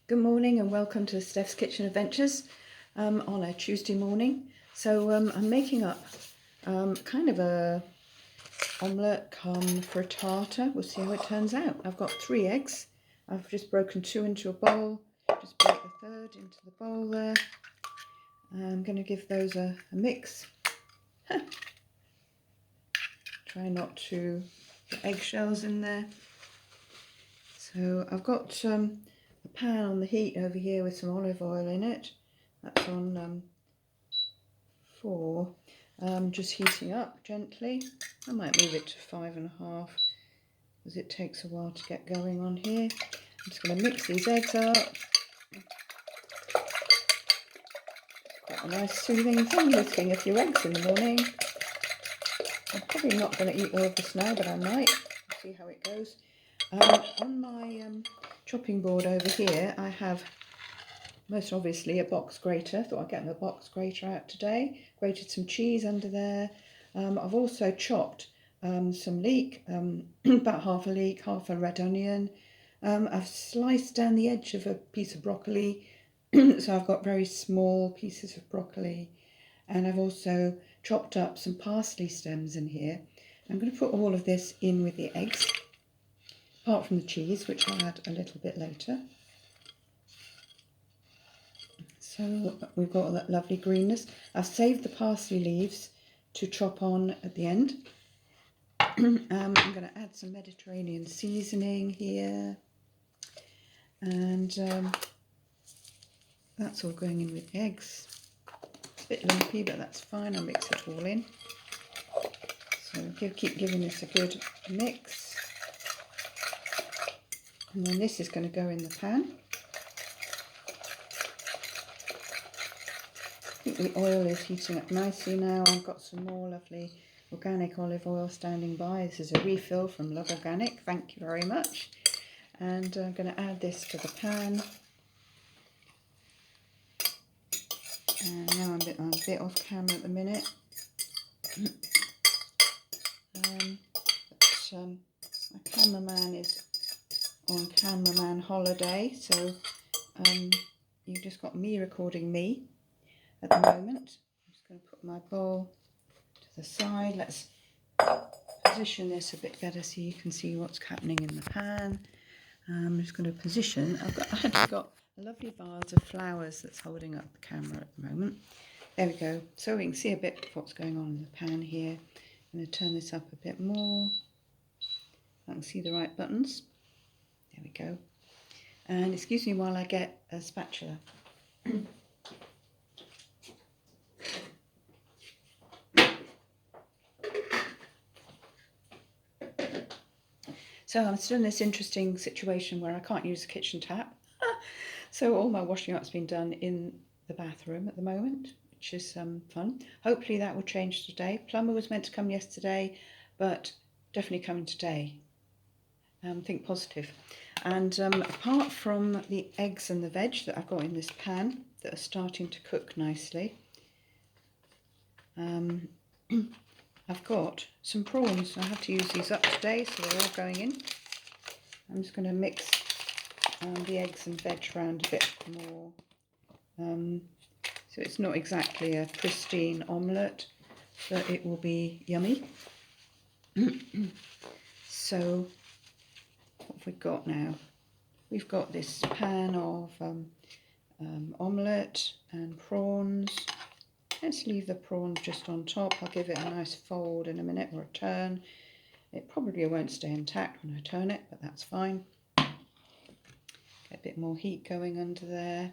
Good morning and welcome to Steph's Kitchen Adventures on a Tuesday morning. So I'm making up kind of a omelette come for a tartar. We'll see how it turns out. I've got 3 eggs. I've just broken 2 into a bowl. Just break the third into the bowl there. I'm going to give those a mix. Try not to get eggshells in there. So I've got a pan on the heat over here with some olive oil in it. That's on 4. Just heating up gently. I might move it to 5.5 because it takes a while to get going on here. I'm just going to mix these eggs up. Quite a nice soothing thing, whisking a few eggs in the morning. I'm probably not going to eat all of this now, but I might. See how it goes. On my chopping board over here, I have most obviously a box grater. Thought I'd get my box grater out today. Grated some cheese under there. I've also chopped some leek, about half a leek, half a red onion. I've sliced down the edge of a piece of broccoli, so I've got very small pieces of broccoli. And I've also chopped up some parsley stems in here. I'm going to put all of this in with the eggs, apart from the cheese, which I'll add a little bit later. So we've got all that lovely greenness. I've saved the parsley leaves to chop on at the end. I'm going to add some Mediterranean seasoning here. And that's all going in with the eggs. It's a bit lumpy, but that's fine. I'll mix it all in. So keep giving this a good mix. And then this is going to go in the pan. I think the oil is heating up nicely now. I've got some more lovely organic olive oil standing by. This is a refill from Love Organic. Thank you very much. And I'm going to add this to the pan. And now I'm a bit off camera at the minute. My cameraman is on cameraman holiday, so you've just got me recording me at the moment. I'm just going to put my bowl to the side. Let's position this a bit better so you can see what's happening in the pan. I'm just going to position. I've got a lovely vase of flowers that's holding up the camera at the moment. There we go. So we can see a bit of what's going on in the pan here. I'm going to turn this up a bit more. I can see the right buttons. There we go. And excuse me while I get a spatula. So I'm still in this interesting situation where I can't use a kitchen tap. So all my washing up's been done in the bathroom at the moment, which is fun. Hopefully that will change today. Plumber was meant to come yesterday, but definitely coming today. Think positive. And apart from the eggs and the veg that I've got in this pan that are starting to cook nicely, I've got some prawns. I have to use these up today, so they're all going in. I'm just going to mix the eggs and veg around a bit more. So it's not exactly a pristine omelette, but it will be yummy. So what have we got now? We've got this pan of omelette and prawns. Let's leave the prawns just on top. I'll give it a nice fold in a minute, or a turn. It probably won't stay intact when I turn it, but that's fine. Get a bit more heat going under there.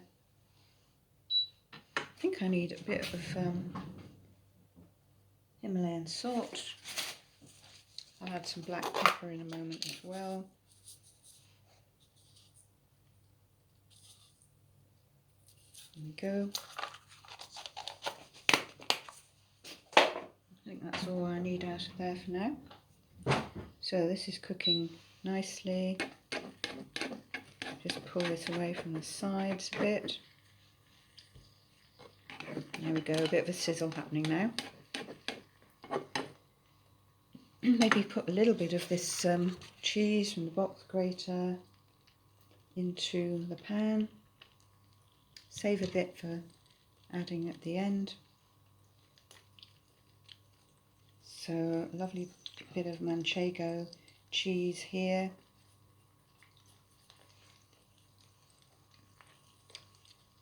I think I need a bit of Himalayan salt. I'll add some black pepper in a moment as well. There we go. I think that's all I need out of there for now. So this is cooking nicely. Just pull this away from the sides a bit. There we go, a bit of a sizzle happening now. Maybe put a little bit of this cheese from the box grater into the pan. save a bit for adding at the end. So a lovely bit of Manchego cheese here.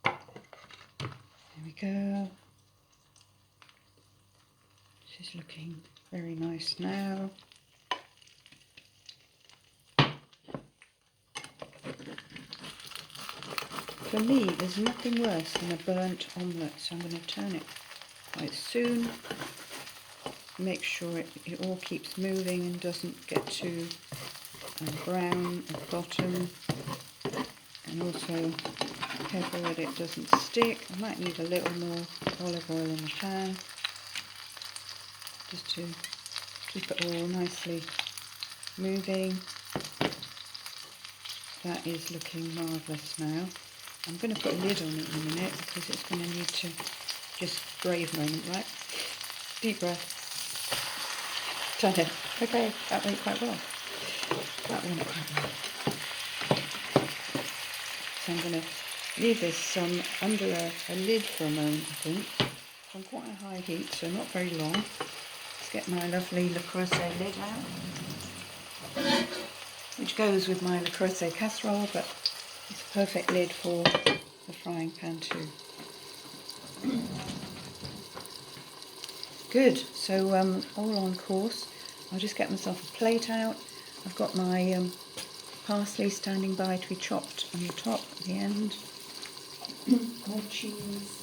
There we go. This is looking very nice now. For me, there's nothing worse than a burnt omelette, so I'm going to turn it quite soon. Make sure it all keeps moving and doesn't get too brown at the bottom. And also careful that it doesn't stick. I might need a little more olive oil in the pan, just to keep it all nicely moving. That is looking marvellous now. I'm going to put a lid on it in a minute because it's going to need to just brave moment, right? Deep breath. Done it. Okay, that went quite well. That went quite well. So I'm going to leave this under a lid for a moment, I think. It's on quite a high heat, so not very long. Let's get my lovely Le Creuset lid out, which goes with my Le Creuset casserole, but it's a perfect lid for the frying pan too. Good, so all on course. I'll just get myself a plate out. I've got my parsley standing by to be chopped on the top at the end. More cheese.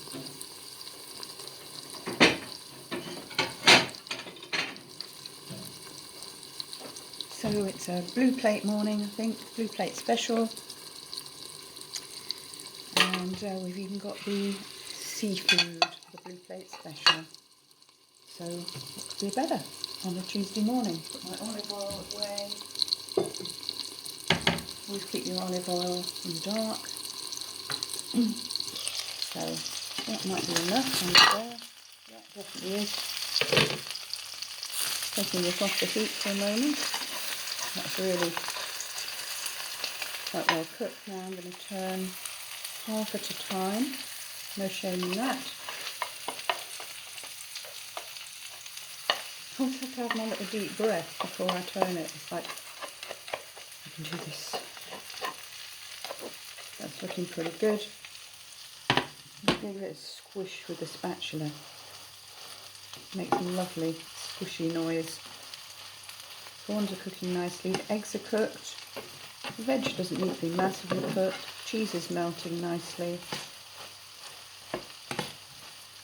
So it's a blue plate morning, I think, blue plate special. And we've even got the seafood, the blue plate special. So what could be better on a Tuesday morning? Put my olive oil away. Always keep your olive oil in the dark. So that might be enough on there. Yeah, definitely is. Taking this off the heat for a moment. That's really quite well cooked now. I'm going to turn half at a time. No shame in that. I always have to have my little deep breath before I turn it. It's like, I can do this. That's looking pretty good. Give it a squish with the spatula. Makes a lovely squishy noise. Prawns are cooking nicely. The eggs are cooked. The veg doesn't need to be massively cooked. Cheese is melting nicely.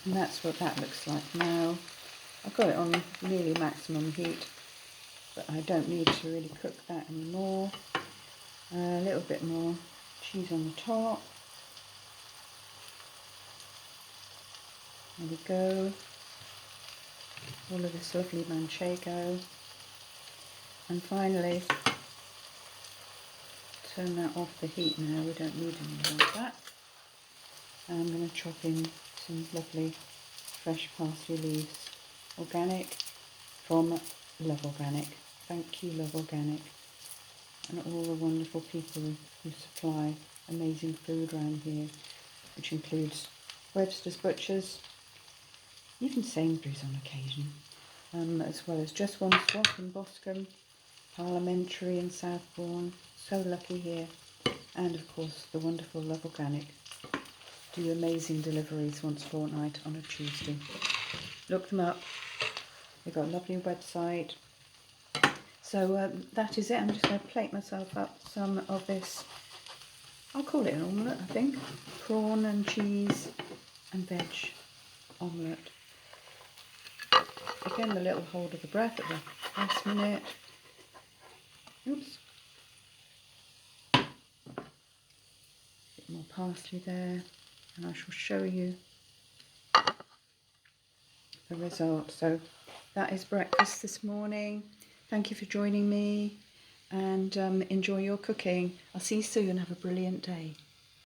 And that's what that looks like now. I've got it on nearly maximum heat, but I don't need to really cook that anymore. A little bit more cheese on the top. There we go. All of this lovely Manchego. And finally, turn that off the heat now. We don't need any more of that. And I'm going to chop in some lovely fresh parsley leaves. Organic from Love Organic. Thank you, Love Organic. And all the wonderful people who supply amazing food around here, which includes Webster's Butchers, even Sainsbury's on occasion, as well as Just One Swap in Boscombe, Parliamentary in Southbourne, so lucky here, and of course the wonderful Love Organic do amazing deliveries once a fortnight on a Tuesday. Look them up, they've got a lovely website. So that is it. I'm just going to plate myself up some of this, I'll call it an omelette, I think, prawn and cheese and veg omelette. Again, the little hold of the breath at the last minute. Oops. Bit more parsley there, and I shall show you the result. So that is breakfast this morning. Thank you for joining me, and enjoy your cooking. I'll see you soon. Have a brilliant day.